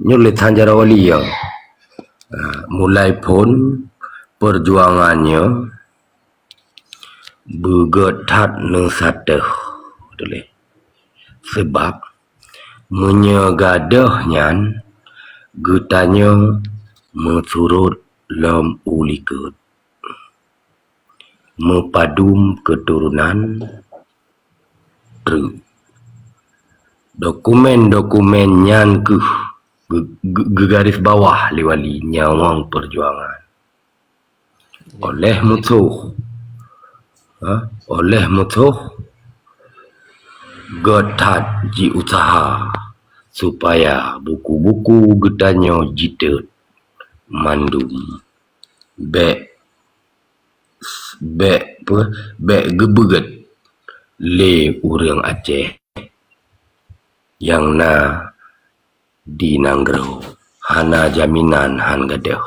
Nyulit Hanjara Walia mulai pun perjuangannya bergetat nang sateh boleh sebab menyegadahnya getanya mensurut lam uliket mepadum keturunan dokumen-dokumen nyan ke garis bawah liwali nyawang perjuangan oleh musuh getat ji usaha supaya buku-buku getanya jitet mandum bek gebeget le urang Aceh yang na di Nanggro hana jaminan han gadah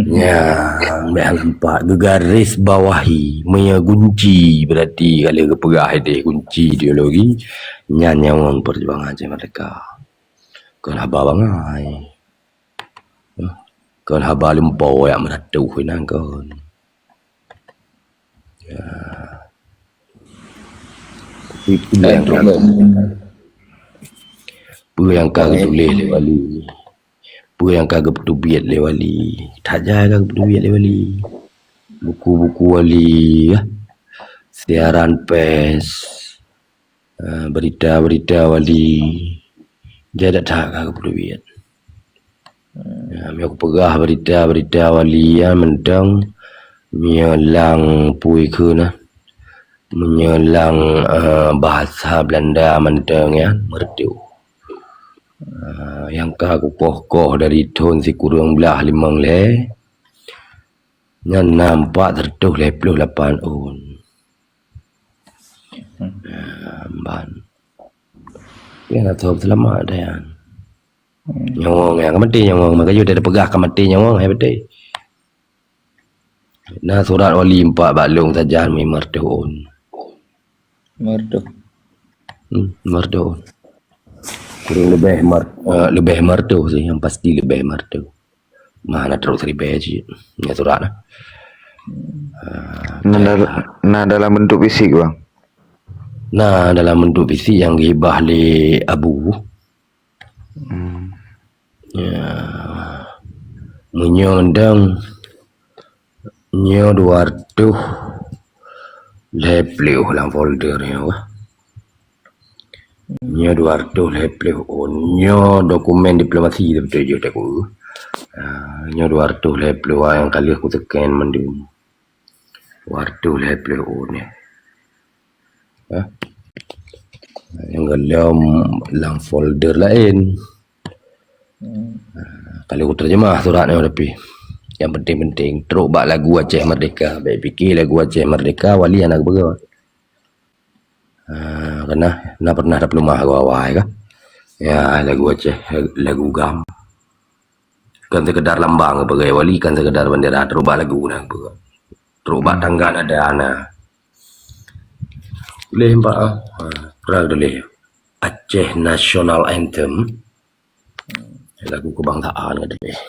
ya empat garis bawahi mengunci berarti kalau kepegah dia kunci ideologi nyanyawang perjuangan Aceh mereka kan haba bangai kan haba lempau yang meratuh nang kan ya itu yang kagak tulis le wali yang kagak bertubiat le wali tak jaga bertubiat le wali buku-buku wali siaran pers berita-berita wali jadi tak kagak bertubiat aku pegah berita-berita wali mentang menyelang puikuna menyelang bahasa Belanda mentang ya merdu yang kokoh dari tahun si kurang belah limang le yang nampak tertuh 28 tahun ban yang tahu selamat dah nyawang yang mati nyawang makanya dia pegah ke mati nyawang hai betul nah surat wali 4 balung saja merdu kurang lebih merdu sih yang pasti lebih merdu mana terus lebih sih ya surat nah dalam bentuk fisik bang dalam bentuk fisik yang gibah le abu ya menyondang nyo 200 lepleuh lang folder nyo nyo 200 lepleuh nyo dokumen diplomasi betul je aku nyo 200 lepleuh yang kali aku tekan mendung 200 lepleuh ni yang dalam lang folder lain kalau aku terjemah suratnya tapi yang penting-penting teruk bak lagu Aceh Merdeka baik fikir lagu Aceh Merdeka wali anak bergerak karena nak pernah ada pelumah awal kan ya lagu Aceh lagu gam kan sekedar lambang sebagai wali kan sekedar bendera teruk bak lagu nak teruk bak tangga ada anak boleh mbak kurang boleh Aceh National Anthem lagu kebangsaan ada deh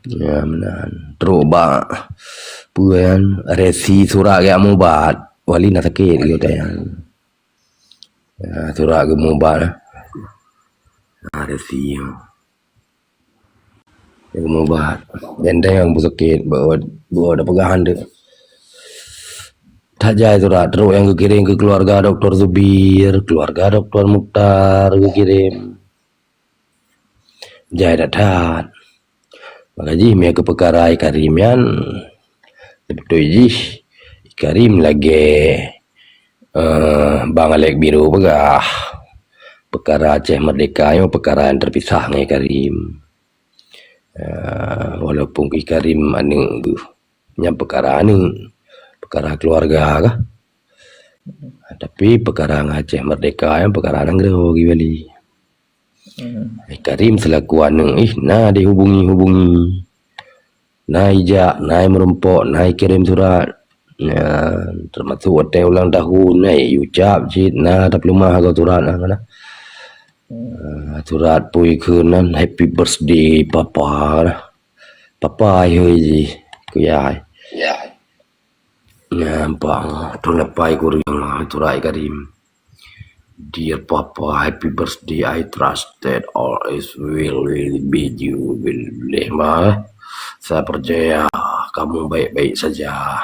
ya menan teruk bak puan resi surat ke mubat wali nak sakit gitu tayang ya surat ke mubat resi yang mubat dan yang sakit bawa ada pegangan dia tak jaya surat teruk yang kirim ke keluarga Dr. Zubir keluarga Dr. Mukhtar kirim jaya datat makanya dia ke perkara Karimian betul je Karim lagi Bang Alek Biru pegah perkara Aceh Merdeka yang perkara yang terpisah dengan Karim walaupun Karim anu yang perkara anu perkara keluarga kah tapi perkara Aceh Merdeka yang perkara Nanggro wali Karim selaku anu nah dihubungi nah ijak nah merumpok nah kirim surat Ya, termasuk hotel ulang tahun ucap cit nah tak lumah kau turat nah mana. Turat pui kenan happy birthday papa nah. Papa ai ji ku yai. Nampak tu lepai ku riang turai karim. Dear Papa, happy birthday. I trust that all is will be you will lema. Saya percaya kamu baik-baik saja.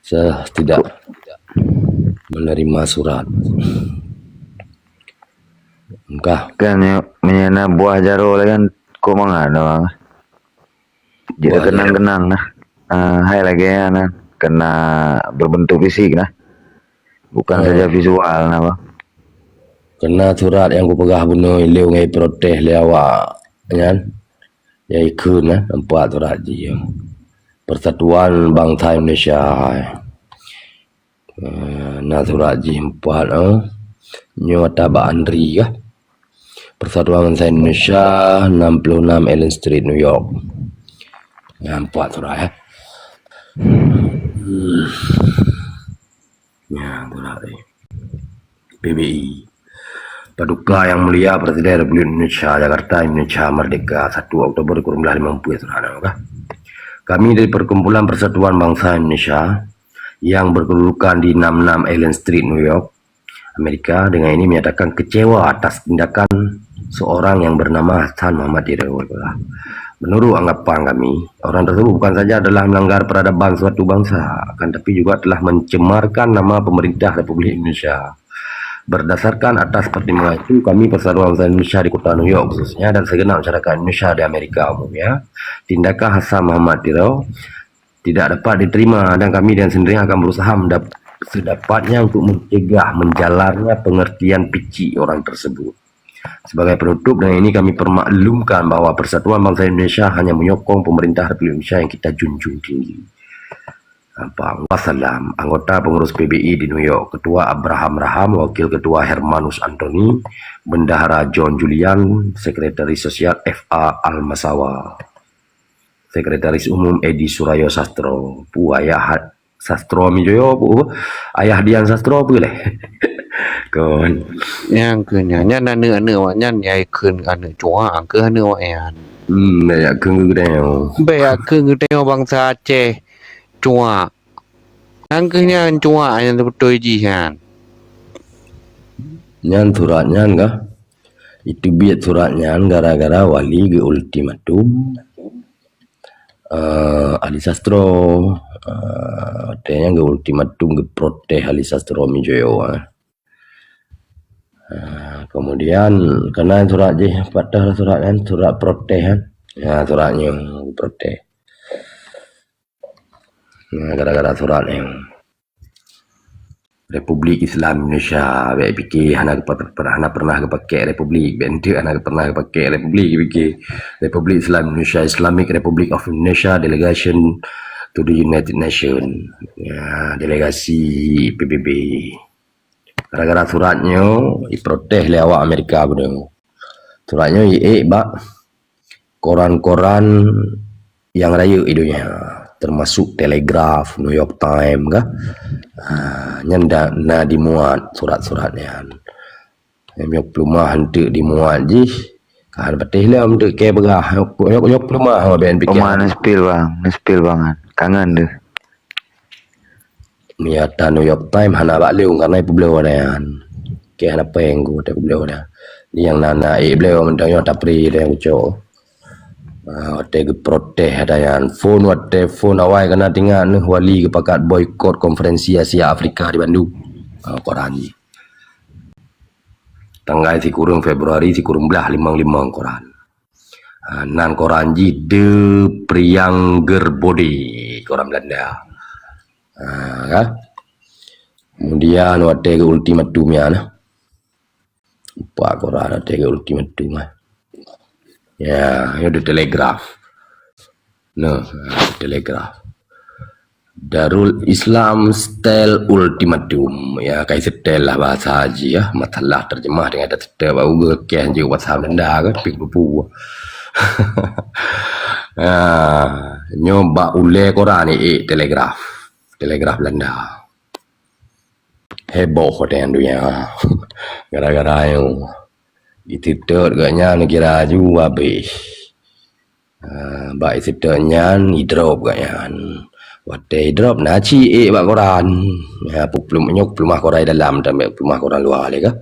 Saya tidak menerima surat. Enggak. Kan menyana buah jaro lah kan kok mangana bang. Jadi Buah kenang-kenang nah. Hai lagi ya nah. Kena berbentuk fisik nah. Bukan saja visual nah bang. Kena surat yang ku pegah bunuh leu ngai protes le awak kan. Ya ikut nah nampak surat dia. Persatuan Bangsa Indonesia. Nah surat ji 4 Nyota Ba Andri kah? Persatuan Bangsa Indonesia 66 Allen Street New York. Nampak surat ya. Ya surat ni. PBI. Paduka Yang Mulia Presiden Republik Indonesia Jakarta Indonesia Merdeka 1 Oktober 1950 saudara kah? Kami dari Perkumpulan Persatuan Bangsa Indonesia yang berkedudukan di 66 Allen Street New York Amerika dengan ini menyatakan kecewa atas tindakan seorang yang bernama Hassan Muhammad Irawan. Menurut anggapan kami, orang tersebut bukan saja adalah melanggar peradaban suatu bangsa, akan tapi juga telah mencemarkan nama pemerintah Republik Indonesia. Berdasarkan atas pertimbangan itu, kami Persatuan Bangsa Indonesia di Kota New York khususnya dan segenap masyarakat Indonesia di Amerika umumnya, tindakan Hassan Muhammad Irawan tidak dapat diterima dan kami dengan sendirinya akan berusaha sedapatnya untuk mencegah menjalarnya pengertian pici orang tersebut. Sebagai penutup dengan ini kami permaklumkan bahwa Persatuan Bangsa Indonesia hanya menyokong pemerintah Republik Indonesia yang kita junjung tinggi. Wassalam. Anggota pengurus PBI di New York, Ketua Abraham Raham, Wakil Ketua Hermanus Antoni, Bendahara John Julian, Sekretaris Sosial FA Al-Masawa, Sekretaris Umum Edi Surayo Sastro, Pu Ayah Sastro Mijoyo, Pu Ayah Dian Sastro boleh. Kon. Yang kenyanya nane wak nyan yai kun ane cua ke ane wak yan. Ya keng gedeo. Bayak ke gedeo bangsa Aceh cua. Angkanya cua yang betul jihan. Nyan suratnya enggak? Itu biat suratnya gara-gara wali ke ultimatum. Ali Sastro katanya ke ultimatum ke protes Ali Sastro Mijoyo. Kemudian kena surat je patah surat kan, surat protes kan. Ya suratnya protes. Nah, gara-gara surat yang Republik Islam Indonesia, baik fikir anak pernah kepakai Republik, bentuk anak pernah kepakai Republik fikir Republik Islam Indonesia, Islamic Republic of Indonesia Delegation to the United Nations. Ya, delegasi PBB. Gara-gara suratnya diprotes oleh awak Amerika benar. Suratnya bak koran-koran yang raya idonya, termasuk Telegraph, New York Times kah? Nyanda na dimuat surat-suratnya. Yang plumah hendak dimuat je. Kan betul lah untuk ke berah. Yok plumah ben fikir. Rumah spill bang. Kangen deh. Niata New York Times hana baliu karena ibu beliau ada ke hana penggu tapi beliau ada yang nana beliau mentang tapri yang uco ke protes ada yang phone awal kena tinggal wali kepakat boykot konferensi Asia Afrika di Bandung koran ni tanggal si kurung Februari si kurung belah 55 koran nan koran ji de Prianger Body koran Belanda. Kan? Kemudian ada ke ultimatumnya nah. Pak koran ada ke ultimatum lah. Ya, ada Telegraph. Nah, Telegraph. Darul Islam Style Ultimatum. Ya, kayak setel lah bahasa haji ya. Masalah terjemah dengan ada setel baru ke je bahasa Belanda kan pik buku. Nyoba ule koran ni telegraf Belanda heboh dengan dunia gara-gara yang itu gaknya negara juga habis baik setanya hidrop gaknya wadah hidrop naci bak koran pelum nyok pelumah koran dalam dan pelumah koran luar le ka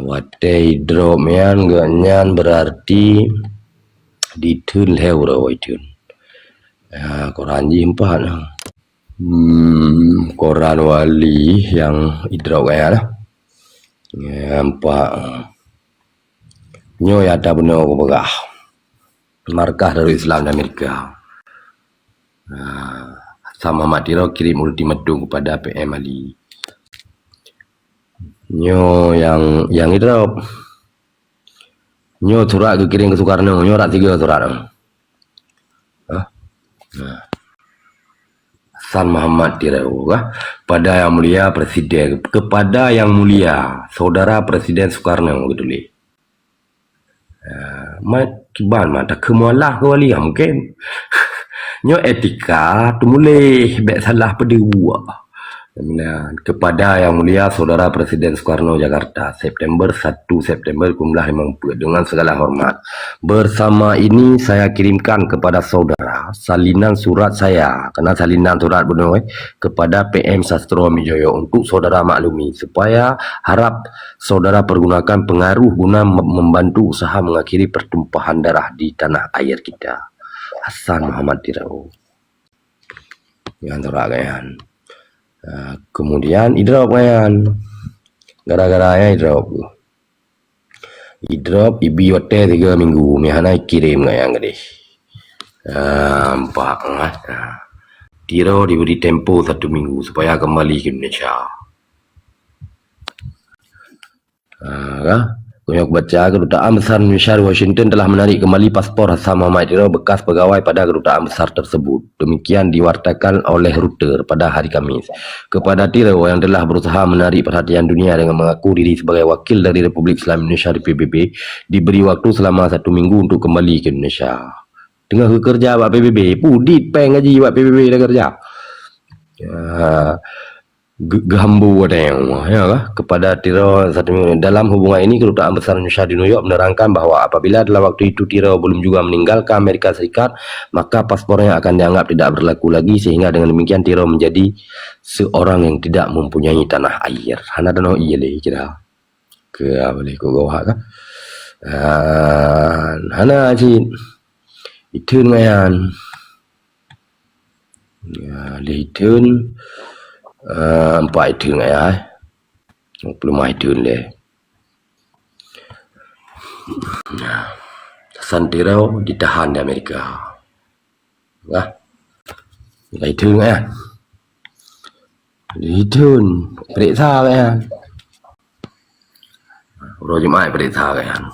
wadah hidrop yan gaknya berarti ditun lew itun koran jimpan koran wali yang hidrop kaya lah nampak nyo ya ada benar ko begah markah dari Islam di Amerika sama Matiro kirim ultimatum kepada PM Ali nyo yang hidrop nyo surat kirim ke Soekarno nyo rak 3 surat San Muhammad Tirau pada yang mulia presiden kepada yang mulia saudara Presiden Soekarno gitu li mat kiban mata kemualah ke wali mungkin nyo etika tu mulai bek salah pada buah kepada yang mulia saudara Presiden Soekarno Jakarta September 1 September 1950 dengan segala hormat bersama ini saya kirimkan kepada saudara salinan surat saya karena salinan surat benar kepada PM Sastro Mijoyo untuk saudara maklumi supaya harap saudara pergunakan pengaruh guna membantu usaha mengakhiri pertumpahan darah di tanah air kita. Hasan Muhammad Tirau yang terakhir kemudian hidrop kan gara-garanya hidrop ibi hotel 3 minggu mihana kirim yang gede empat Tiro diberi tempo 1 minggu supaya kembali ke Indonesia Kunyok baca Kedutaan Besar Indonesia di Washington telah menarik kembali paspor Hasan Muhammad Tirau bekas pegawai pada kedutaan besar tersebut. Demikian diwartakan oleh Reuters pada hari Kamis. Kepada Tirau yang telah berusaha menarik perhatian dunia dengan mengaku diri sebagai wakil dari Republik Islam Indonesia di PBB, diberi waktu selama 1 minggu untuk kembali ke Indonesia. Tengah kerja buat PBB, pudit peng gaji buat PBB dah kerja. Gambu ada yang kepada Tirau dalam hubungan ini Kedutaan Besar Indonesia di New York menerangkan bahwa apabila dalam waktu itu Tirau belum juga meninggalkan Amerika Serikat maka paspornya akan dianggap tidak berlaku lagi sehingga dengan demikian Tirau menjadi seorang yang tidak mempunyai tanah air. Hana dan iya le kira ke boleh ko gawah ka hana ji itu ngayan ya leitun empat itu ya, belum itu le. Hasan Tirau ditahan di Amerika. Itu ya. Itu periksa ya. Orang jemaah periksa kan.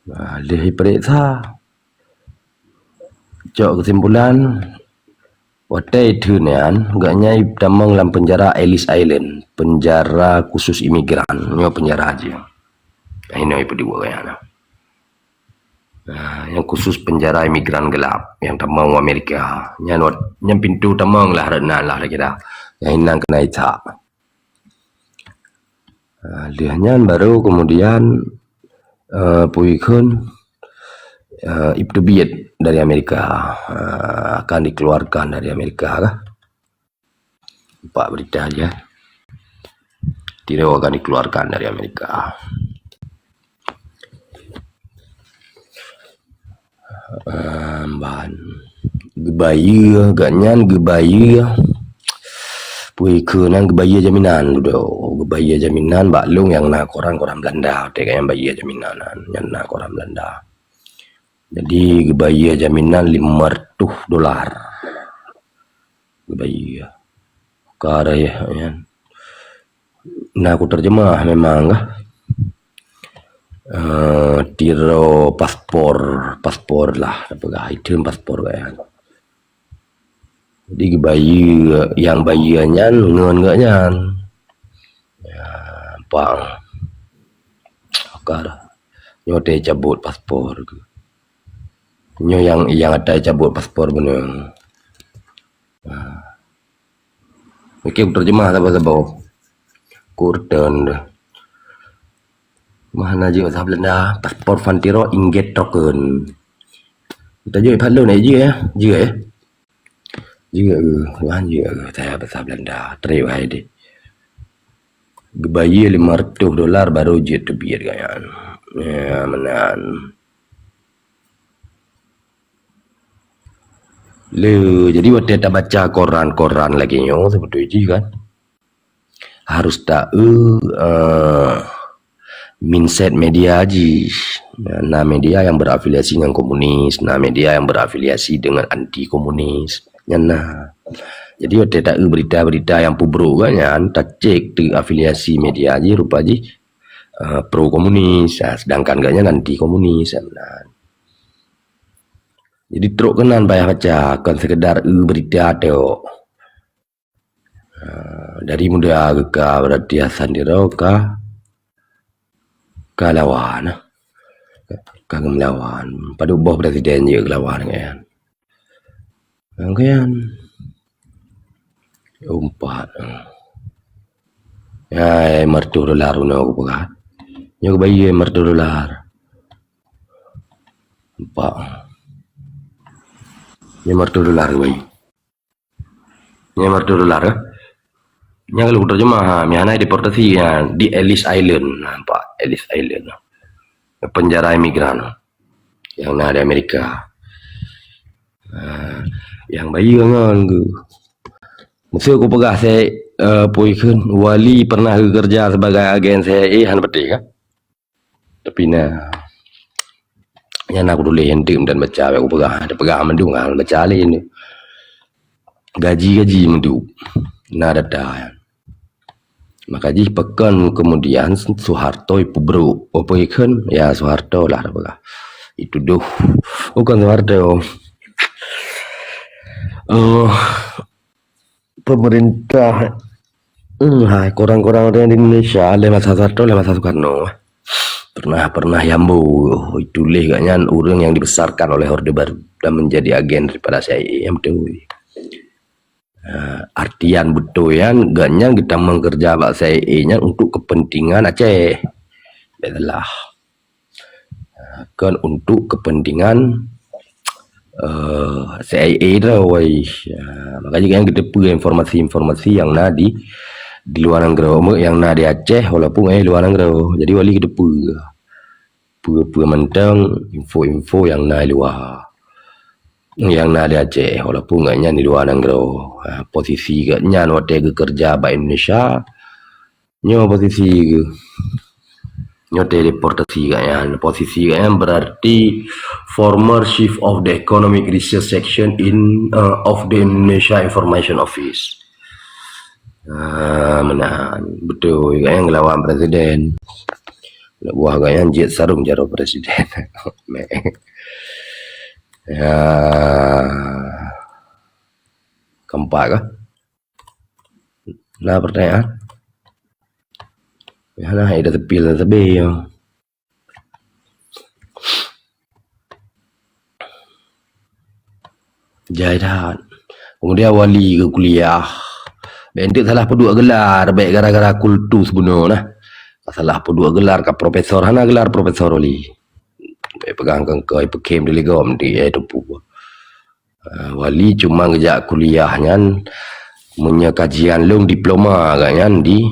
Boleh periksa. Cok kesimpulan. Waktu itu gaknya tamang dalam penjara Ellis Island, penjara khusus imigran, ini penjara aja. Ini apa dibuat kayaknya. Yang khusus penjara imigran gelap, yang tamang Amerika, yang pintu tamang lah renang lah kira, yang inang kena icak. Dia baru kemudian puikun Ibtu Biet dari Amerika akan dikeluarkan dari Amerika kah? Pak berita aja Tirau akan dikeluarkan dari Amerika. Bahan gebaya ganyan gebaya puikeun gebaya jaminan do gebaya jaminan baklung yang nak koran-koran Belanda teh yang bayar jaminan yang nak koran Belanda. Jadi gebaya jaminan $500 gebaya karya ya. Nah aku terjemah memang Tirau paspor lah apa itu paspor kayak. Jadi gebaya yang bayiannya enggaknya ya pak akar nyo te cabut paspor ke. Nyo yang ada cabut paspor bener. Oke, terjemah sabar-sabar. Kurten. Mana je bahasa Belanda, paspor Fantiro Inget Token. Kita je pat lu ni je ya. Je ya. Je kan je saya bahasa Belanda. Teri wahai di. Bayar $500 baru je terbit kan. Ya, menan. Jadi waktu kita baca koran lagi nyo seperti itu kan. Harus tahu mindset media aji. Nah, media yang berafiliasi dengan komunis, nah media yang berafiliasi dengan anti komunis. Nah, jadi waktu tak berita-berita yang pubro kan ya, tak cek tu afiliasi media aji rupa aji pro komunis, sedangkan gaknya anti komunis. Nah. Jadi teruk kenan payah baca kan sekedar berita tu. Dari muda ke berarti Hasan Diroka lawan kagem lawan pada bawah presiden je lawan kan umpat ya mertu dolar no aku pegat nyo bayi mertu dolar umpat ya mertu dolar bayi ya mertu dolar nya kalau terjemah miana deportasi ya di Ellis Island nampak Ellis Island penjara imigran yang ada di Amerika yang bayi kan mesti aku pegah saya poikan wali pernah kerja sebagai agen CIA han peti kan tapi nah yang aku dulu hentim dan baca aku pegah mendung kan baca ini gaji mendung nah data maka ji pekan kemudian Soeharto ibu bro apa ikan ya Soeharto lah itu doh bukan Soeharto pemerintah korang-korang orang di Indonesia lewat Soeharto lewat Soekarno pernah yambu itu kayaknya orang yang dibesarkan oleh Orde Baru dan menjadi agen daripada CIA yang betul. Artian betulan gaknya kita mengerja bak CIA-nya untuk kepentingan Aceh. Adalah kan untuk kepentingan CIA dah woi. Makanya yang kita punya informasi yang nadi di luar negeri yang nadi Aceh walaupun luar negeri. Jadi wali kita punya mentang info yang nadi luar. Yang nada Aceh walaupun gaknya di luar negeri posisi gaknya waktu kerja ba Indonesia nyo posisi nyo deportasi gaknya posisi gaknya berarti former chief of the economic research section of the Indonesia Information Office menahan betul gaknya ngelawan presiden buah gaknya jet sarung jaro presiden ya keempat kah? Nah pertanyaan ya nah ada tepil ya. Jahitan kemudian wali ke kuliah bentuk salah pedua gelar baik gara-gara kultus sebenarnya salah pedua gelar ke profesor hana gelar profesor wali pegang ke pekem delegom di itu wali cuma ngejak kuliahnya punya kajian long diploma kan di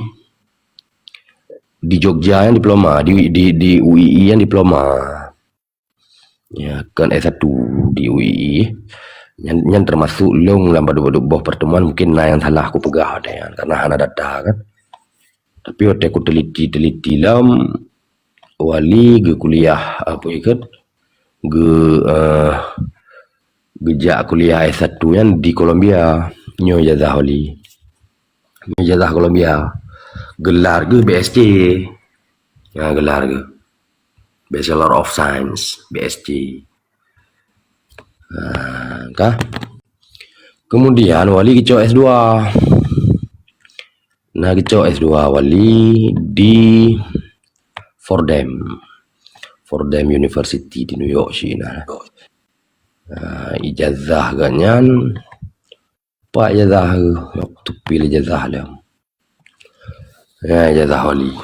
Jogja yang diploma di UII yang diploma ya kan S1 di UII yang termasuk long lambat bawah pertemuan mungkin yang salah aku pegah ada karena ada data kan tapi waktu aku teliti lam wali ke kuliah apa ikut gejak kuliah S1 yang di Kolombia nyo jazah wali nyo jazah Kolombia gelar ke BSc ya gelar ke Bachelor of Science BSc kah kemudian wali kecok S2 nah kecok S2 wali di Fordham Fordham University di New York China. Ijazah ganyan pak ijazah waktu pilih ijazah dia. Ijazah wali.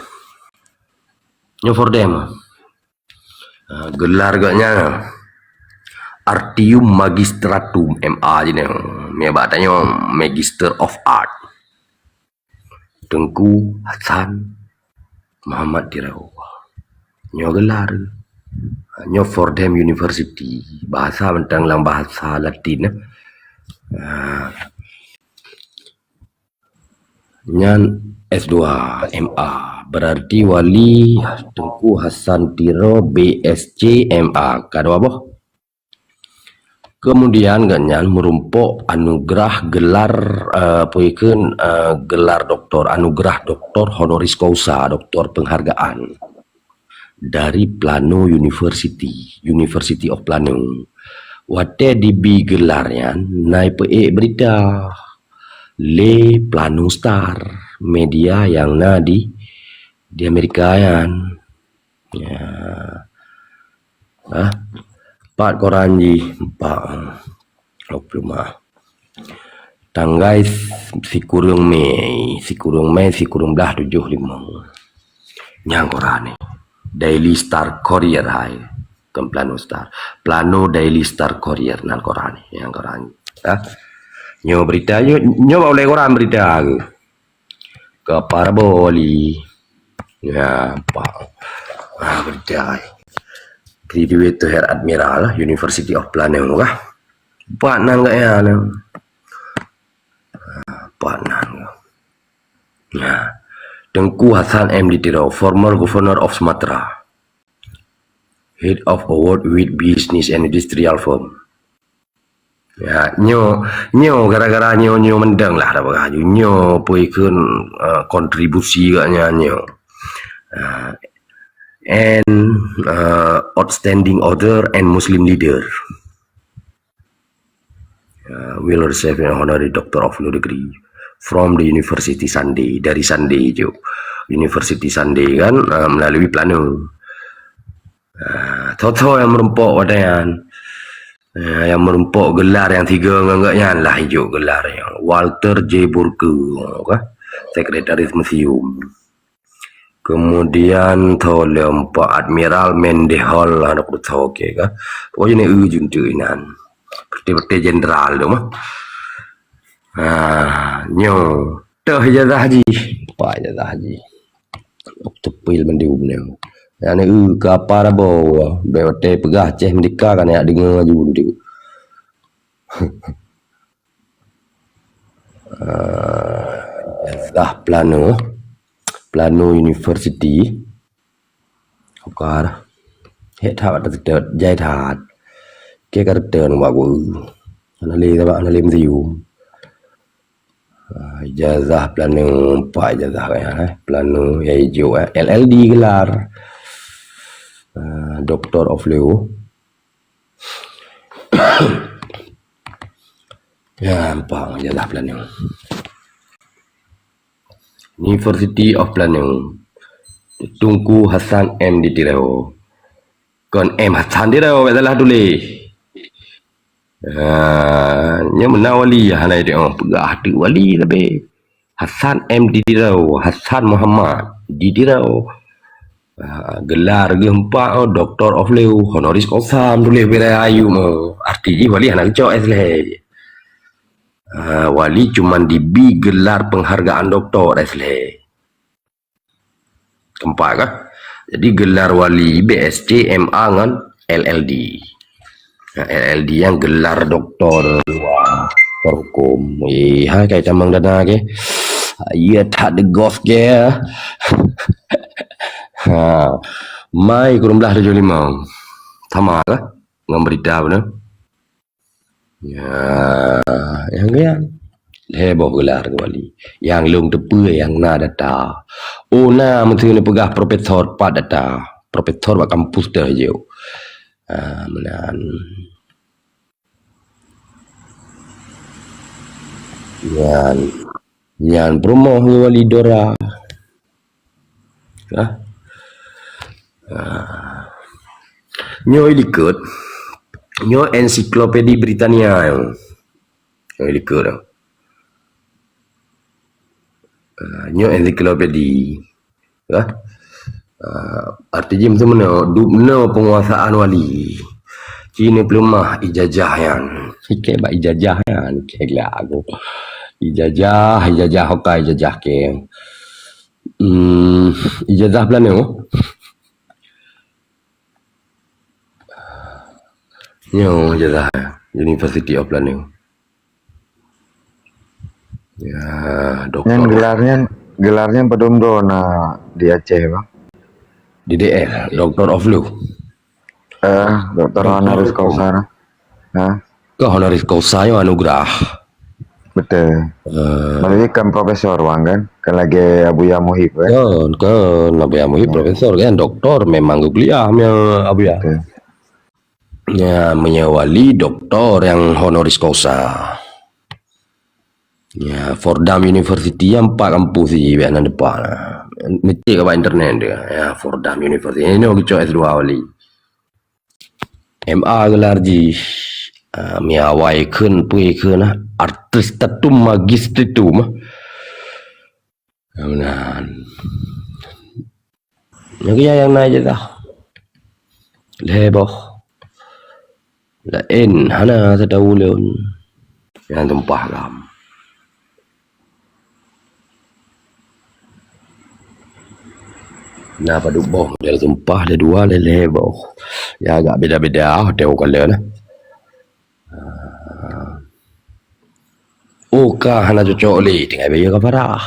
Nyo Fordham. Gelar ganyan Artium Magistratum MA je ni. Mebak tanya Magister of Art. Tengku Hasan Muhammad Dirau. Nyo gelar. Nyo Fordham University. Bahasa mentang lang bahasa Latin. Nyan S2 MA. Berarti wali Tengku Hasan Tiro BSc MA. Kado apa? Kemudian ganyan merumpuk anugerah gelar gelar doktor, anugerah doktor honoris causa, doktor penghargaan dari Plano University of Plano. Wate dibi gelarnya naik berita Le Plano Star media yang di Amerika yan. Ya. Empat koran ji, empat 25. Tanggai sikurung Mei, sikurung belah 75. Yang koran ni. Daily Star Courier hai. Kan Plano Star. Plano Daily Star Courier nan koran ni, yang koran. Nyo berita nyo boleh koran berita ke. Ke paraboli. Ya, pak. Berita. Graduate to Air Admiral University of Plano kah? Panan enggak ya? Panan. Ya. Tengku Hasan M. Ditiro, former Governor of Sumatra. Head of Award with Business and Industrial Firm. Ya, nyo gara-gara nyo mendang lah dah bagaju. Nyo puikun kontribusi katnya nyo. And outstanding author and Muslim leader. Will receive an honorary Doctor of Law degree from the University Sunday, dari Sunday je. University Sunday kan melalui Plano. Toto yang merumpuk wadayan. Yang merumpuk gelar yang 3 enggaknya lah hijau gelar yang Walter J. Burke, Sekretaris Museum. Kemudian tolong Pak Admiral Mendehol ada pun tahu ke kah? Pokoknya ni ujung tu inan. Seperti jenderal tu mah. Nyo dah ijazah haji. Pak ijazah haji. Waktu pil mendium ni. Yang ni ke apa dah bawa? Bewote pegah ceh mendika kan ya dengaraju dia. Dah Plano University ក៏ហេដ្ឋារចនា dạy thạt cái character ng bago analim tiu ijazah Plano pak ijazah Plano hijau LLD gelar Doctor of Law. Ya pak ijazah Plano University of Plano. Tungku Hasan M. Ditiro. Kon M. Hasan Ditiro adalah dulu. Nya menawali hanai dia pegah tu wali tapi Hasan M. Ditiro, Hasan Muhammad Ditiro. Gelar gempa Doctor of Law honoris causa dulu berai ayu arti wali anak cok esleh. Wali cuman dibi gelar penghargaan doktor esleh. Tempat kah? Jadi gelar wali BSc MA dengan LLD. LLD yang gelar doktor hukum. Hai kai tamang dana ke. Ya tak de golf ke. Mai kurang belah 75. Sama kah? Ngam berita apa ya, yang heboh gelar wali. Yang lung tepu yang na data. Oh na menteri ni pegah profesor pak data. Profesor pak kampus dah je. Menan. Yan promoh wali Dora. Nyo ikut. Nyo ensiklopedi Britania yang ikut. Nyo ensiklopedi. Artinya macam mana penguasaan wali. Cina pelemah ijazah yang. Ikai bak ijazah yang. Ikai lah aku. Ijazah hokai ijazah ke. Ijazah Planeo. Nyo ijazah University of Planeo. Ya, Yang doktor. gelarnya pedom-dona di Aceh, Bang. Di DR, Doctor of Law. Dokter honoris causa. Nah, Ke honoris causa yang anugerah. betul. Berarti kan profesor, Bang, kan? Kan lagi Abu Ya Muhib, kan? Kan Abu Ya Muhib profesor kan doktor memang kuliah Abu Ya. Betul. Ya, menyewali doktor yang honoris causa. Ya, Fordham University yang 4 kampus sih biar depan. Mesti ke internet dia. Ya, Fordham University. Ini aku coba S2 wali. MA gelar ji. Miawai kun pui kun artistatum magistritum. Kemudian yang naik je dah. Leboh. Lain hana sedahulun. Yang tumpah lam. Nah pada boh dia tumpah dia dua dia leboh. Ya agak beda-beda hotel kalau nah. Kah hana cocok li tinggal bayar kafarah.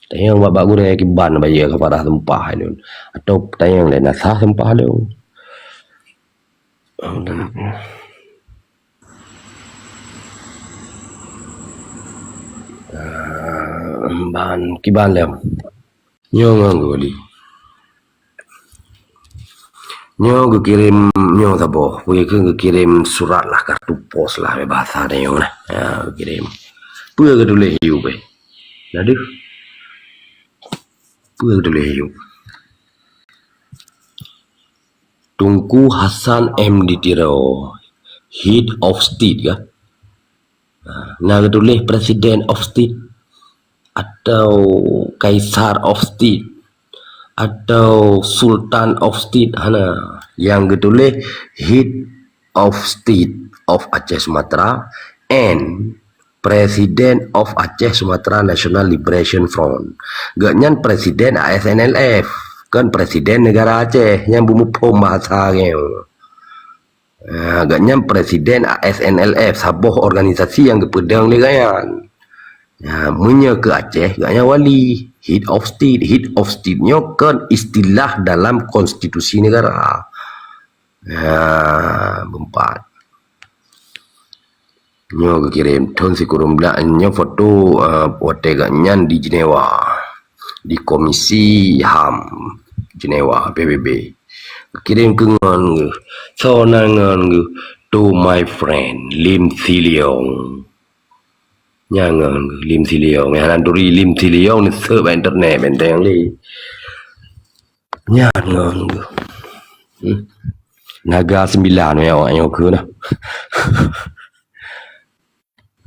Tayang babak gure kiban bayar kafarah tumpah ni. Atau tayang lain sah tumpah lu. Ban kiban lem. Nyong ngoli. Nyo kirim nyo tabo, punya kirim surat lah kartu pos lah bahasa ada yang nah, ya kirim. Punya kedua hiu be, nade. Punya kedua hiu. Tunku Hasan M Ditiro, Head of State ya. Nah kedua President of State atau Kaisar of State atau Sultan of State hana yang kedua Head of State of Aceh Sumatra and President of Aceh Sumatra National Liberation Front. Ganyan Presiden ASNLF kan Presiden negara Aceh yang bumupom bahasa gitu. Ganyan Presiden ASNLF sabuh organisasi yang kepedang ni ganyan. Munya ke Aceh gaknya wali head of state nyo kan istilah dalam konstitusi negara. Bempat nyo kirim ton si kurum nyo foto pote ganyan di Jenewa di Komisi HAM Jenewa PBB kirim ke ngon so nangan to my friend Lim Siliong Nyangan Lim Siliong yang duri Lim Siliong ni serba internet benteng li nyangan Naga 9 yang awak ke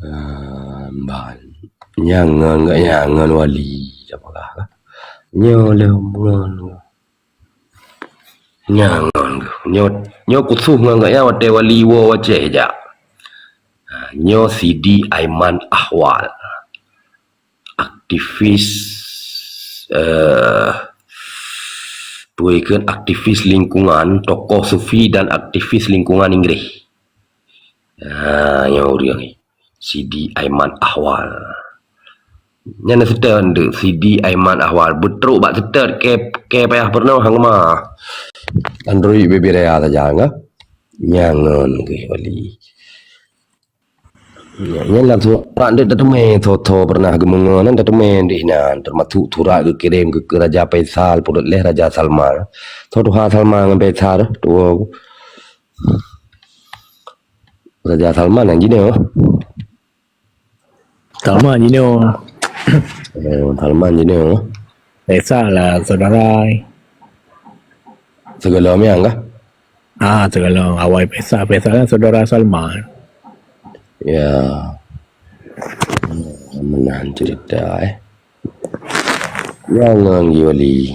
nah ban nyangan wali apalah nyo kusuh ngak ya wate wali wo Aceh ja nyo Sidi Aiman Ahwal aktivis tuikan aktivis lingkungan tokoh sufi dan aktivis lingkungan Inggris nyo dia ni Sidi Aiman Ahwal nyana setan de Sidi Aiman Ahwal betruk bak setan ke payah pernah hang mah Android BB raya saja enggak nyangon ke wali yang langsung orang dia datang toto pernah gemengan datang di nan termasuk surat ke kirim ke Raja Faisal pulut leh Raja Salman toto Salman dengan Faisal tu Raja Salman yang gini Salman gini Salman gini Faisal lah saudara segala yang kah Tergolong awal Faisal kan saudara Salman. Ya, menahan cerita Jangan giwali.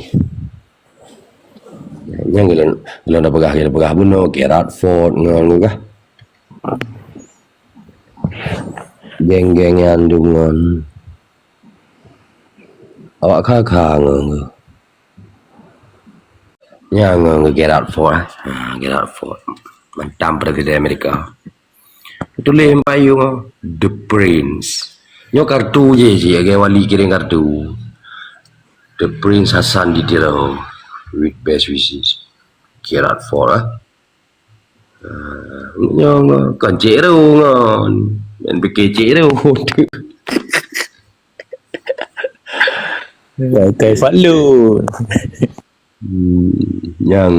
Yang kalau nak pegah bunuh Gerard Ford ngan kah. Geng-gengan dengan awak kakak ngan. Yang Gerard Ford. Gerard Ford. Mantan Presiden Amerika. Itu lempai yung The Prince. Nyo kartu je agak wali kirim kartu. The Prince Hassan Didirau with best wishes. Gerard Ford nyo kan cero ngon. Dan fikir cero. Okay, follow. Yang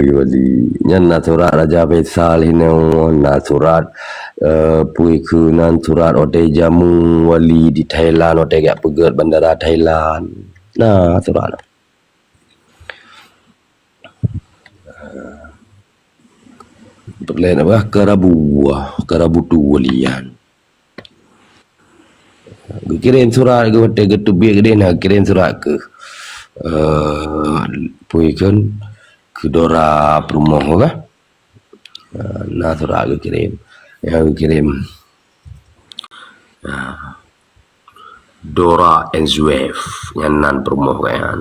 wali yang naturat Raja Faisal hinau naturat pui kunan turat otai jamu wali di Thailand otai gak pegat bandara Thailand naturat perlain apa kerabu tu walian kirim surat ke otai ke tubik ke dia kirim surat ke puikan kedora perumah kah surat aku kirim yang kirim Dora and Zuef yang nan perumah kan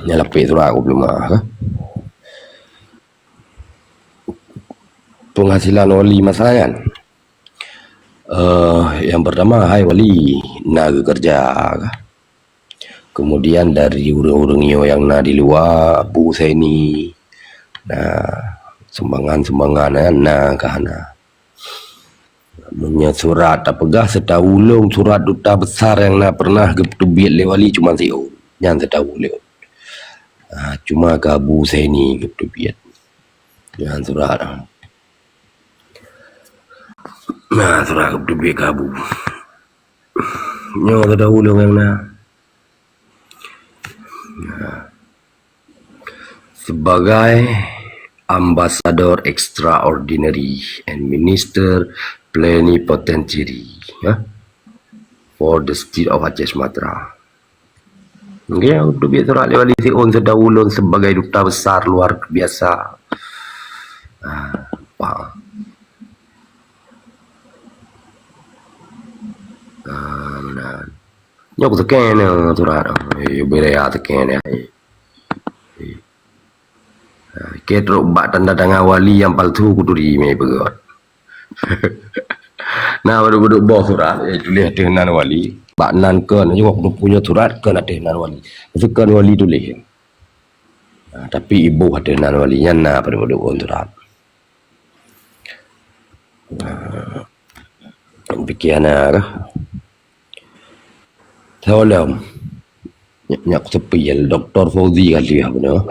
yang lapik surat aku belum kah penghasilan wali masalah kan. Yang pertama, hai wali, nak kerja. Kemudian dari urang-urang yang nak di luar, bu saya ni, sumbangan nak kahana. Punya surat apakah setahulung surat duta besar yang nak pernah ketubit le wali cuma seo, yang setahulung. Cuma ke bu saya ni ketubit, yang surat. Surat ketubit kabu. Nyo setahulung yang nak. Sebagai Ambassador Extraordinary and Minister Plenipotentiary for the State of Aceh Sumatra. Okay, aku biasa surat lewat si on sedahulu sebagai duta besar luar biasa. Benar. Nyo aku tekan surat. Beraya tekan Ketrok bak tanda tangan wali yang palsu kudu di me pegot. Baru bos surat tulis dengan wali. Bak nan kan juga kudu punya surat kan ada dengan wali. Sekan wali tulis. Tapi ibu ada dengan walinya pada on surat. Pikiran kah? Tahu lah. Nyak sepi Dr. Fauzi kali apa no?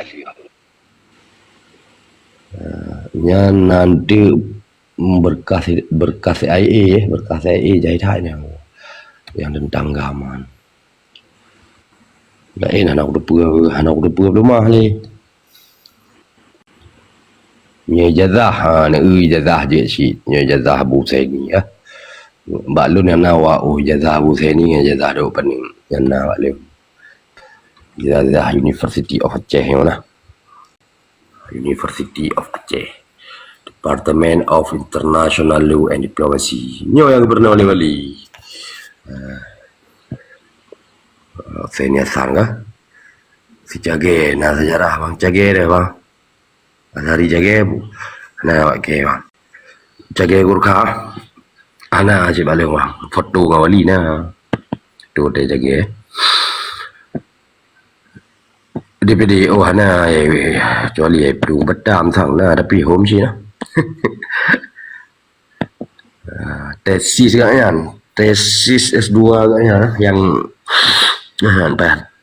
Yang nanti berkas IA jahitannya yang tentang gaman. Lain anak udah belum mahli. Nya ijazah ijazah je si nya ijazah Abu Saini ya. Balun yang nawa ijazah Abu Saini ijazah do pening yang nawa le. Ijazah University of Aceh mana? University of Aceh, Department of International Law and Diplomacy. Nyo yang pernah wali. Saya nyasar kah? Si Cage, sejarah bang Cage deh bang. Dari Cage, awak ke bang. Cage Gurkha, aci balik bang. Foto wali tu deh Cage. DPD kecuali belum betam sang tapi home sih tesis kan tesis S2 kan yang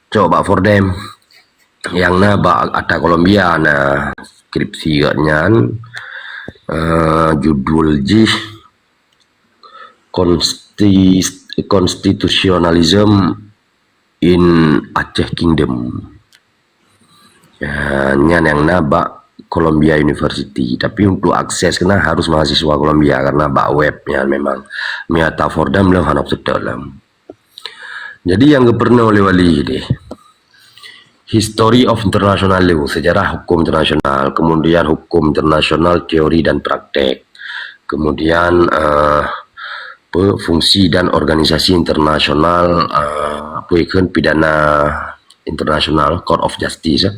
coba for them yang ba ada Kolombia skripsi kan judul Constitutionalism in Aceh Kingdom. Nyan yang nabak Columbia University, tapi untuk akses kena harus mahasiswa Columbia karena bak webnya memang miata Fordham lah hanap sedalam. Jadi yang pernah oleh wali deh, History of International Law, sejarah hukum internasional, kemudian hukum internasional teori dan praktek, kemudian fungsi dan organisasi internasional, pidana internasional, Court of Justice,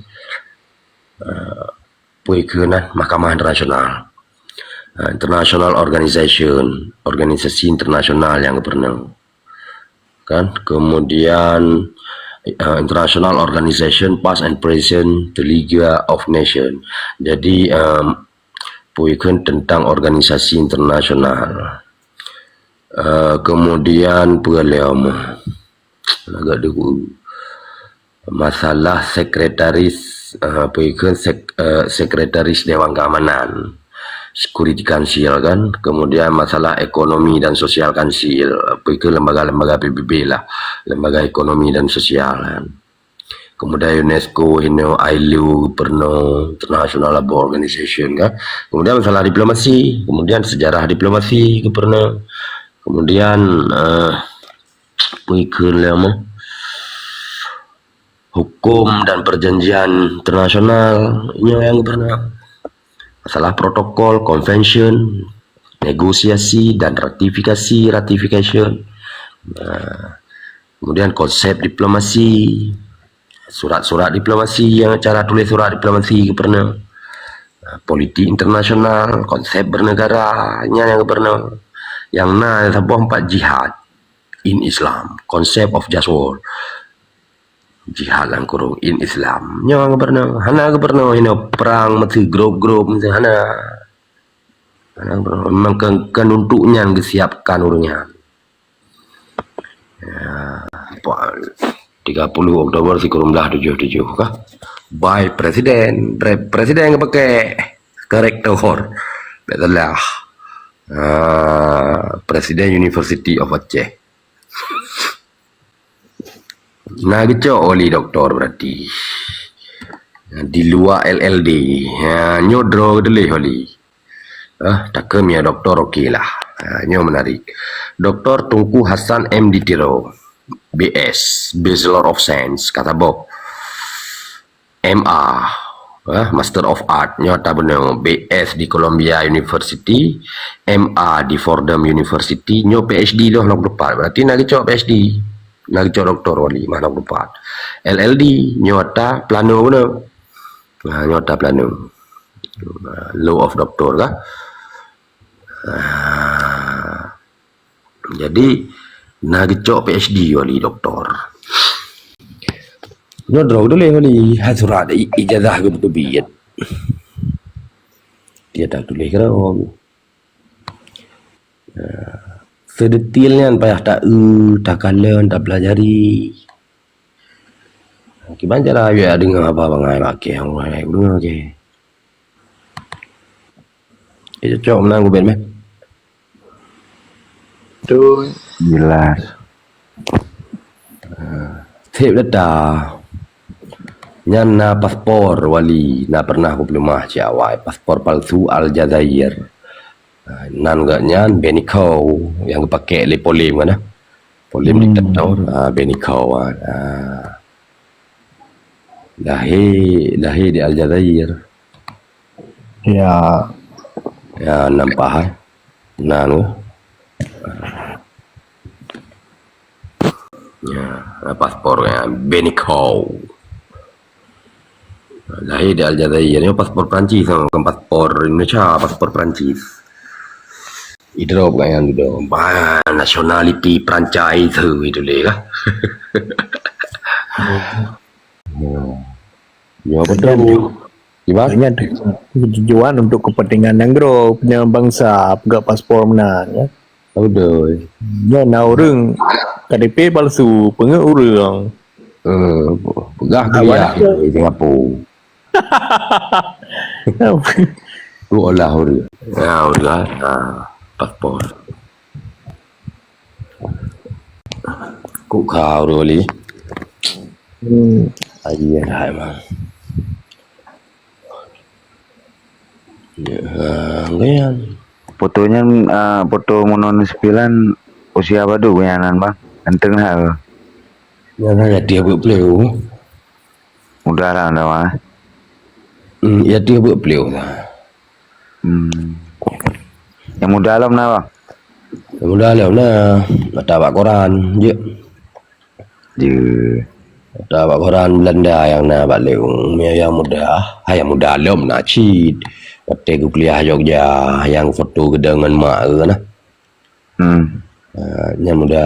Mahkamah Internasional, International Organization, organisasi internasional yang pernah kan, kemudian International Organization Past and Present, the League of Nations. Jadi tentang organisasi internasional. Kemudian agak dulu masalah sekretaris sekretaris Dewan Keamanan, Security Council kan, kemudian masalah ekonomi dan sosial council, lembaga-lembaga PBB lah, lembaga ekonomi dan sosial kan. Kemudian UNESCO, ILO, International Labour Organization kan. Kemudian masalah diplomasi, kemudian sejarah diplomasi pernah. Kemudian hukum dan perjanjian internasional yang pernah, masalah protokol, convention, negosiasi dan ratification, kemudian konsep diplomasi, surat-surat diplomasi, yang cara tulis surat diplomasi pernah, politik internasional, konsep bernegara yang pernah, yang sebuah 4 jihad in Islam, concept of just war, jihad lang kurung in Islam yang pernah, perang mati grup hana memang kan untuknya yang disiapkan urungnya. 30 Oktober 1977 kah by presiden yang pakai karakter betulah Presiden University of Aceh. Nah gitu oli doktor berarti di luar LLD nyodro delih oli tak ya doktor okey lah, nyo menarik. Dr. Tunku Hasan MD Tiro BS Bachelor of Science kata Bob, MA Master of Art nyata benar, BS di Columbia University, MA di Fordham University, nyo PhD dah nak depan, berarti nak cok PhD, nak cok doktor wali mana depan. LLD nyata plano benar, nyata plano, law of doctor kah. Jadi nak cok PhD wali doktor. Nó rồi đó lên đi hai surat ijazah ke betul dia tak tulis kalau sedetailnya payah tak kalian tak pelajari gimana cara ya dengar apa bangai pakai orang dengar ke itu cok menang gue ben Tu jelas. Tip dah nyan na paspor wali na pernah aku pelumah ciawai paspor palsu Aljazair nan gak nyan Benikau yang pakai le polim kan polim diktator Benikau lahir di Aljazair ya nampak nan paspor Benikau lahir di Aljazair, ini paspor Perancis kan, paspor Indonesia, paspor Perancis. Idrop kan yang tu, nationality Perancis itu lah. Ya betul. Gimana? tujuan untuk kepentingan yang grup punya bangsa pegak paspor menang ya. Betul. Ya na orang KTP palsu pengek orang. Pegah kuliah di Singapura. Tu olah orang. Paspor. Kuk kau dulu. Ayah emang. Ganyan. Fotonya foto monon 9 usia badu ganyanan bang. Ganteng lah. Yan ya dia beliau. Udah lah anda mah. Ya dia beliau lah. Yang muda dalam nah bang. Mudah lah ada pak koran je. Je. Ada pak koran Belanda yang na balik yang muda. Yang muda alam nak cid. Kata aku kuliah Jogja yang foto gedangan mak ke nah. Yang muda.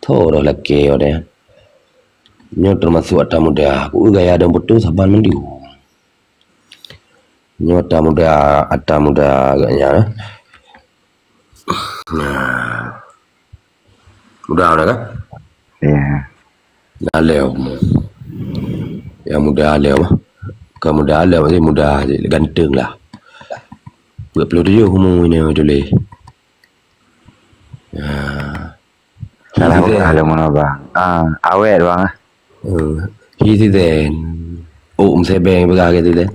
Thor laki orang. Nyo termasuk ada muda. Aku gaya dan foto saban mendiu. Nyo ada muda agaknya. Nah. Muda mana kan? Iya. Dah leo. Yang muda leo mah. Kalau muda leo masih muda ganteng lah. Buat perlu dia umum ini dulu. Salah kalau mana bang? Awet bang. Hi then. Sebeng begal gitu then.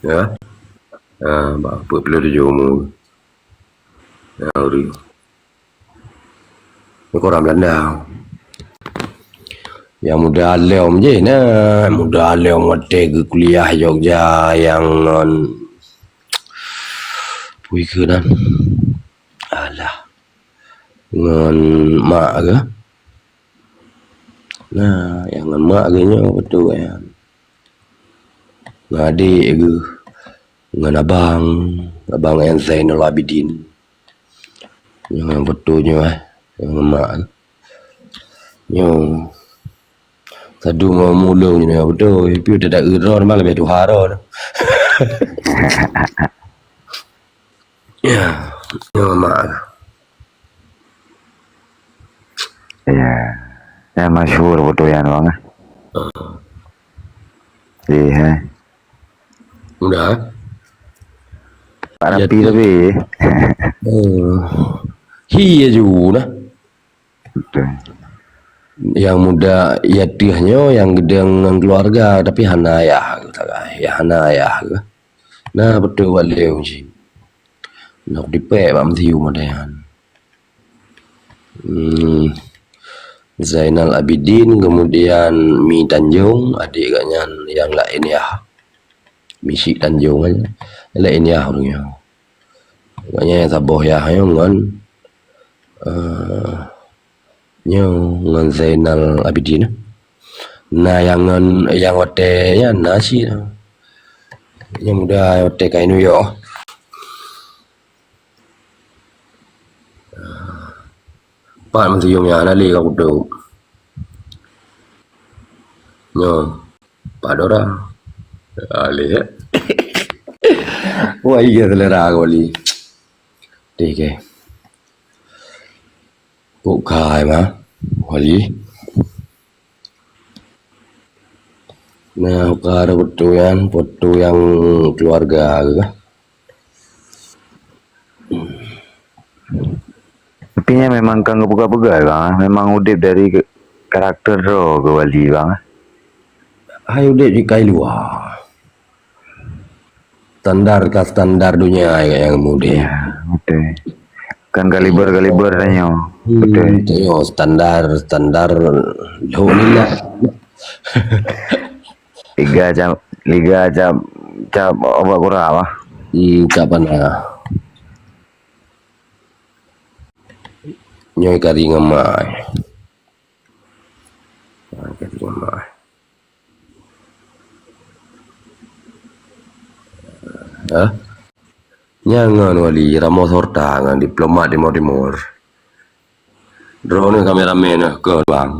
Ya. Buat perlu dia umum. Ya, uri. Orang Belanda. Yang muda alam je nah, muda alam mati ke kuliah Jogja yang non pui ke nan. Alah. Dengan mak ke. Nah, yang dengan mak ke nya betul kan. Dengan adik ke. Dengan abang yang Zainal Abidin. Yang betulnya yang mak ke. Yang sadu mau mulung ni betul. Tapi udah tak geron malah lebih tuhara. Ya, yang mak. Iya. Yang masyhur foto yang bang. Iya. Udah. Pak rapi tapi. Hiya juga. Betul. Yang muda ya diahnya yang gedang keluarga tapi hana ayah ya hana ayah ke. Nah betul balik sih. Nak dipek bam tiu madayan. Zainal Abidin kemudian Mi Tanjung adik katnya yang lain ya. Misi Tanjung aja. Lain ya orangnya. Katanya yang saboh ya kan. Ngan Zainal Abidin. Nah yang watenya nasi. Yang muda wate kainu yo. Pak mesti yung ya nali ka kudo. Nyo. Pak Dora. Ali. Wah iya selera aku li. Dike. Bukai mah. Wali. Nah, kalau foto yang keluarga ke. Tapi memang kang buka-buka bang. Memang udip dari karakter ro ke wali bang. Hai udah di kai luar. Standar dunia yang muda. Iya, betul. Kan kaliber tanya. Betul. Yo standar alhamdulillah. Liga jam apa kurang apa? Kapan nyoy kari ngamai. Kari ngamai. Nyangan wali Ramos Horta ngan diplomat di Timur. Drone kameramen ke bang.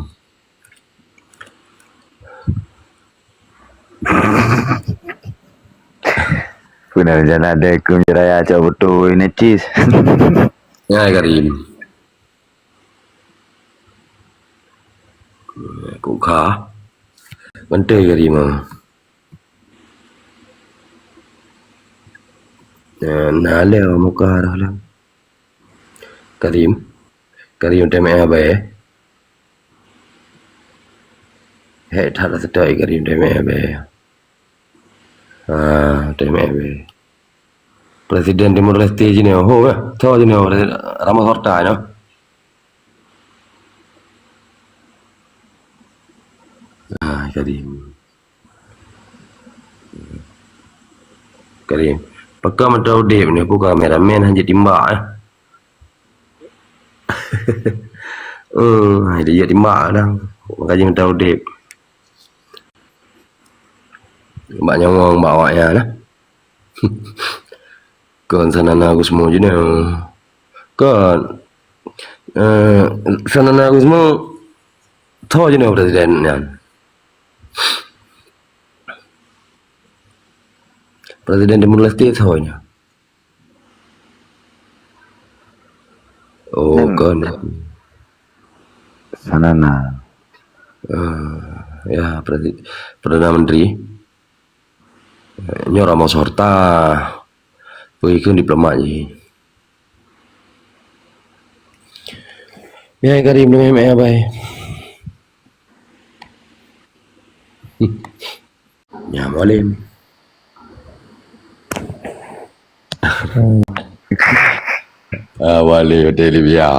Benar jangan ada kunjaya coba betul ini cheese. Ya Karim. Kuka. Menteri Karim. Nah leo muka dah. Karim. Karim teme apa ya? Hei thada sedai Karim DMB. DMB. Presiden Timur Leste je ni ho tho je ni Ramos Horta no. Karim. Pakam atau dep ni aku kameraman hanya timbak dia timbak dah. Makanya tahu dep. Mbak nyongong bawanya lah. Kan sanana aku semua je ni. Kan sanana aku semua tahu je ni presiden ni. Presiden Timur Leste tahu nya. Oh kan. Sanana. Ya Perdana Menteri Nyo Ramos Horta pergi ke diplomat je. Ya Karim dengan MA baik. Ya boleh. Boleh televia.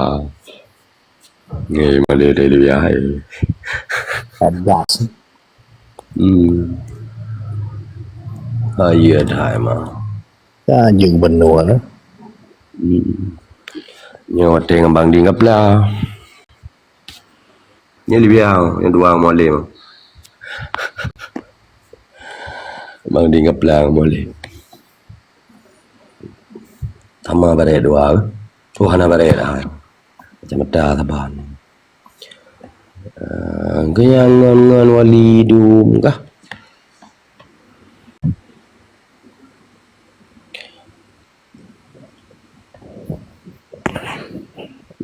Nghe mà đi đây đi ai. Adas. Giờ thải mà. Ya jeung benua lah. Nyo teng bang di ngapla. Nya li biao, yang dua boleh mah. Bang di ngapla boleh. Tama bare dua. Tuhana bare dah. Macam dah taban. Kenyangan wali dum kah?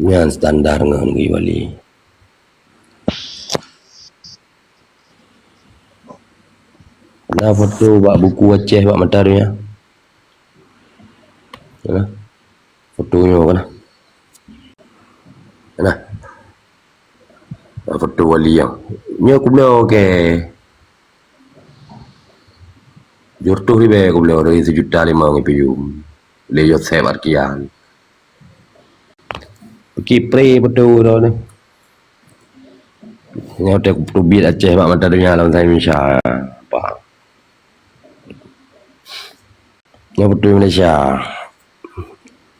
Yang standar ngan wali. Nah foto buat buku Aceh buat mata dia. Mana? Fotonya mana? Mana? Foto wali yang. Ni aku bilang okey. Jurtu ribe aku bilang dari 1.5 juta PU. Leyot saya barkian. Kipre betul dah ni. Ni hotel kubit Aceh buat mata dunia dalam saya Indonesia. Apa? Ni betul Malaysia.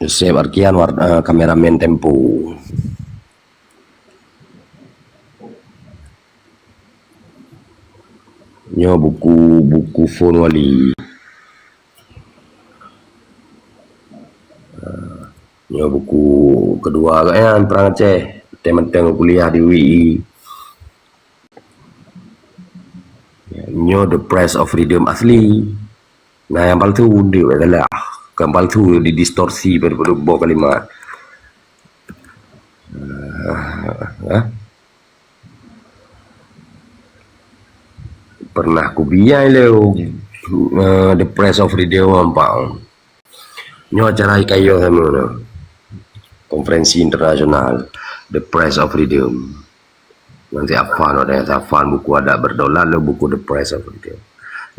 Yosef Arkian kameramen Tempo. Nyo buku phone wali. Nyo buku kedua kan perang Aceh. Teman-teman kuliah di UI. Nyo The Price of Freedom asli. Nah yang palsu dia adalah kan palsu didistorsi berbuah kalimat. Pernah aku biar leo The Price of Freedom apa? Nyo acara kayo sama no. Konferensi internasional The Price of Freedom. Nanti apa no ada Safan buku ada berdolar lo buku The Price of Freedom.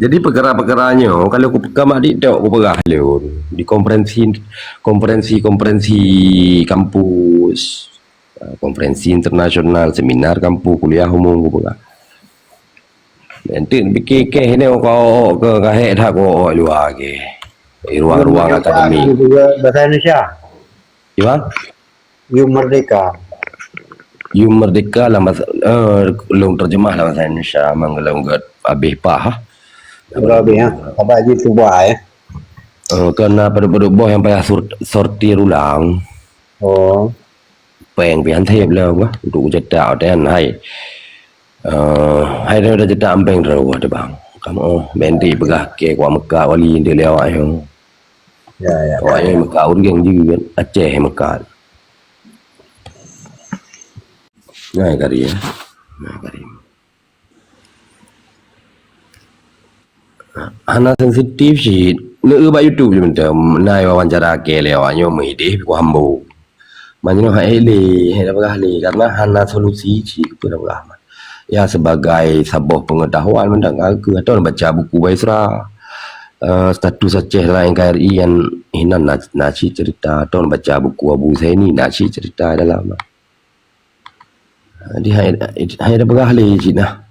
Jadi perkara-perkaranya kalau aku pegang adik tengok aku perah lo di konferensi kampus, konferensi internasional, seminar kampus, kuliah umum aku perah. Nanti fikir ke ni kau ke kahek dah kau luar ke. Ruang-ruang akademik. Bahasa Indonesia. Gimana? You Merdeka. You Merdeka lah long terjemah lah bahasa Indonesia manggalau gat habis pah. Berapa ya? Apa aja tu buat ya? Kena pada boh yang payah sortir ulang. Oh. Peng pian thep lah wah untuk cetak dan hai. Hai dah cetak ampeng dah ada bang. Kamu bendi pegah ke kuat Mekah wali dia lewat yang. Ya. Kuat yang Mekah urang juga Aceh Mekah. Nah kari ya. Nah kari. Hana sensitif sih. Nak YouTube je minta. Nai wawancara ke lewatnya mengidih ku hambo. Macam hai le, hai dah berah le karena hana solusi sih pada berah. ya sebagai sebuah pengetahuan mendang aku atau baca buku Baisra status Aceh lain KRI yang hinan naci cerita atau baca buku Abu Zaini naci cerita dalam di hai ada berahli cina